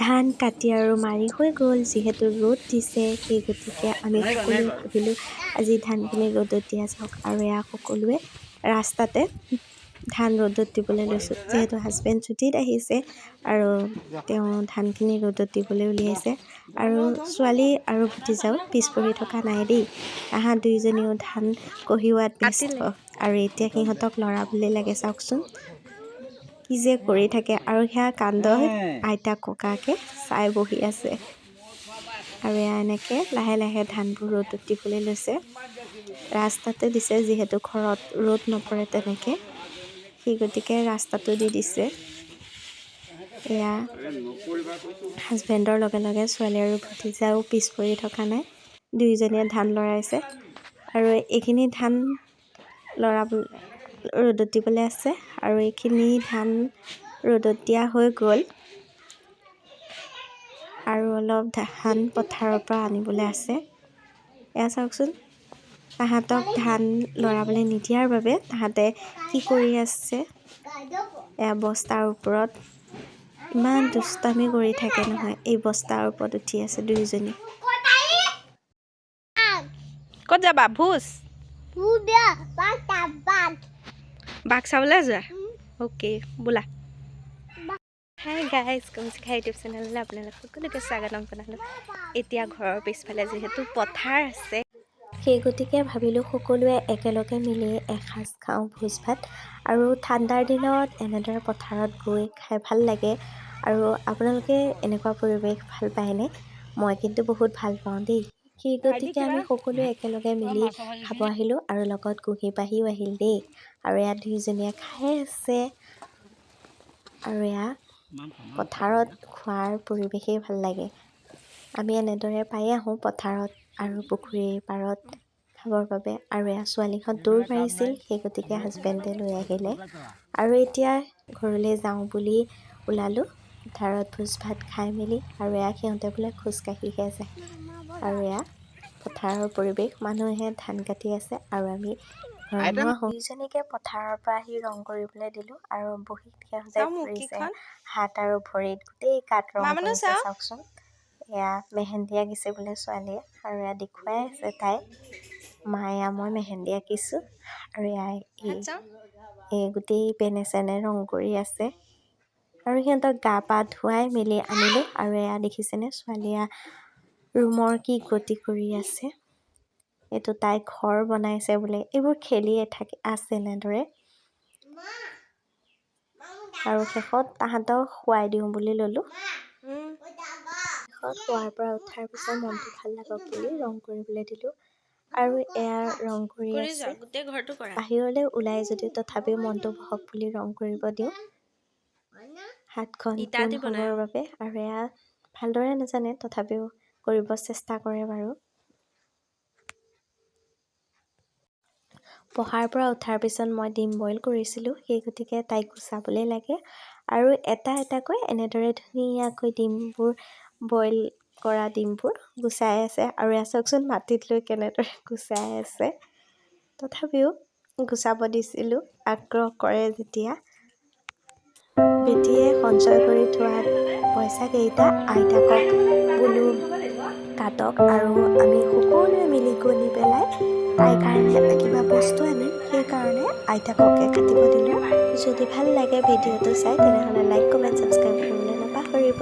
ধান কাটি আৰু মাৰি হৈ গ'ল। যিহেতু ৰ'দ দিছে সেই গতিকে আমি সকলোৱে ভাবিলোঁ আজি ধানখিনি ৰ'দত দিয়া যাওক। আৰু এয়া সকলোৱে ৰাস্তাতে ধান ৰ'দত দিবলৈ লৈছোঁ। যিহেতু হাজবেণ্ড ছুটীত আহিছে আৰু তেওঁ ধানখিনি ৰ'দত দিবলৈ উলিয়াইছে। আৰু ছোৱালী আৰু ভতিজাও পিছ পৰি থকা নাই দেই। তাহাঁ দুয়োজনীও ধান কঢ়িওৱাত ব্যস্ত আৰু এতিয়া সিহঁতক লৰাবলৈ লাগে চাওকচোন কি যে কৰি থাকে। আৰু সেয়া কান্দত আইতা ককাকে চাই বহি আছে। আৰু এয়া এনেকৈ লাহে লাহে ধানবোৰ ৰ'দত দিবলৈ লৈছে। ৰাস্তাতে দিছে যিহেতু ঘৰত ৰ'দ নপৰে তেনেকৈ, সেই গতিকে ৰাস্তাটো দি দিছে। এয়া হাজবেণ্ডৰ লগে লগে ছোৱালী আৰু ভতিজাও পিছ পৰি থকা নাই, দুয়োজনীয়ে ধান লৰাইছে। আৰু এইখিনি ধান ৰ'দত দিবলৈ আছে আৰু এইখিনি ধান ৰ'দত দিয়া হৈ গ'ল। আৰু অলপ ধান পথাৰৰ পৰা আনিবলৈ আছে। এয়া চাওকচোন তাহাঁতক ধান লৰাবলৈ নিদিয়াৰ বাবে তাহাঁতে কি কৰি আছে। এয়া বস্তাৰ ওপৰত ইমান দুষ্টামি কৰি থাকে নহয়। এই বস্তাৰ ওপৰত উঠি আছে দুয়োজনী। ক'ত যাবা? ভোজ বাঘ চাবলৈ যোৱা? অ'কে বোলা। হাই গাইজ, কমচিখা ইউটিউব চেনেললৈ আপোনালোক সকলোকে স্বাগতম জনালোঁ। এতিয়া ঘৰৰ পিছফালে যিহেতু পথাৰ আছে সেই গতিকে ভাবিলোঁ সকলোৱে একেলগে মিলি এসাঁজ খাওঁ ভোজ ভাত। আৰু ঠাণ্ডাৰ দিনত এনেদৰে পথাৰত গৈ খাই ভাল লাগে। আৰু আপোনালোকে এনেকুৱা পৰিৱেশ ভাল পায়নে? মই কিন্তু বহুত ভাল পাওঁ দেই। সেই গতিকে আমি সকলোৱে একেলগে মিলি খাব আহিলোঁ আৰু লগত কুঁহি পাহিও আহিল দেই। আৰু এয়া দুয়োজনীয়ে খাই আছে। আৰু এয়া পথাৰত খোৱাৰ পৰিৱেশেই ভাল লাগে। আমি এনেদৰে পাই আহোঁ পথাৰত আৰু পুখুৰীৰ পাৰত খাবৰ বাবে। আৰু এয়া ছোৱালীহঁত দৌৰ মাৰিছিল, সেই গতিকে হাজবেণ্ডে লৈ আহিলে। আৰু এতিয়া ঘৰলৈ যাওঁ বুলি ওলালোঁ পথাৰত ভোজ ভাত খাই মেলি। আৰু এয়া সিহঁতে বোলে খোজকাঢ়িহে যায়। আৰু এয়া পথাৰৰ পৰিৱেশ, মানুহে ধান কাটি আছে আৰু আমি ঘৰলৈ আহোঁ। দুয়োজনীকে পথাৰৰ পৰা আহি ৰং কৰিবলৈ দিলোঁ আৰু বহী সিহঁতে ফুৰিছে হাত আৰু ভৰিত গোটেই গাত ৰং কৰিছে চাওকচোন। এয়া মেহেন্দি আঁকিছে বোলে ছোৱালীয়ে আৰু এয়া দেখুৱাই আছে তাই মায়া মই মেহেন্দি আঁকিছোঁ। আৰু এয়া এই গোটেই পেনে চেনে ৰং কৰি আছে। আৰু সিহঁতক গা পা ধুৱাই মেলি আনিলোঁ। আৰু এয়া দেখিছেনে ছোৱালীয়ে ৰুমৰ কি গতি কৰি আছে। এইটো তাই ঘৰ বনাইছে বোলে। এইবোৰ খেলিয়ে আছে এনেদৰে। আৰু শেষত তাহাঁতক শুৱাই দিওঁ বুলি ল'লোঁ। শেষত শুৱাৰ পৰা উঠাৰ পিছত মনটো ভাল লাগক বুলি ৰং কৰিবলৈ দিলোঁ। আৰু এয়া ৰং কৰি আছে। বাহিৰলৈ ওলাই যদিও তথাপিও মনটো বহক বুলি ৰং কৰিব দিওঁ হাতখন পোন হ'বৰ বাবে। আৰু এয়া ভালদৰে নাজানে তথাপিও কৰিব চেষ্টা কৰে বাৰু। পঢ়াৰ পৰা উঠাৰ পিছত মই ডিম বইল কৰিছিলোঁ, সেই গতিকে তাইক গুচাবলৈ লাগে। আৰু এটা এটাকৈ এনেদৰে ধুনীয়াকৈ ডিমবোৰ বইল কৰা ডিমবোৰ গুচাই আছে। আৰু এয়া চাওকচোন মাটিত লৈ কেনেদৰে গুচাই আছে। তথাপিও গুচাব দিছিলোঁ আগ্ৰহ কৰে যেতিয়া। বেটীয়ে সঞ্চয় কৰি থোৱা পইচাকেইটা আইতাকক বোলো কাটক আৰু আমি সকলোৱে মিলি গনি পেলাই তাইৰ কাৰণে কিবা বস্তু আনিম, সেইকাৰণে আইতাককে কাটিব দিলোঁ। যদি ভাল লাগে ভিডিঅ'টো চাই তেনেহ'লে লাইক কমেণ্ট ছাবস্ক্ৰাইব কৰিবলৈ নাপাহৰিব।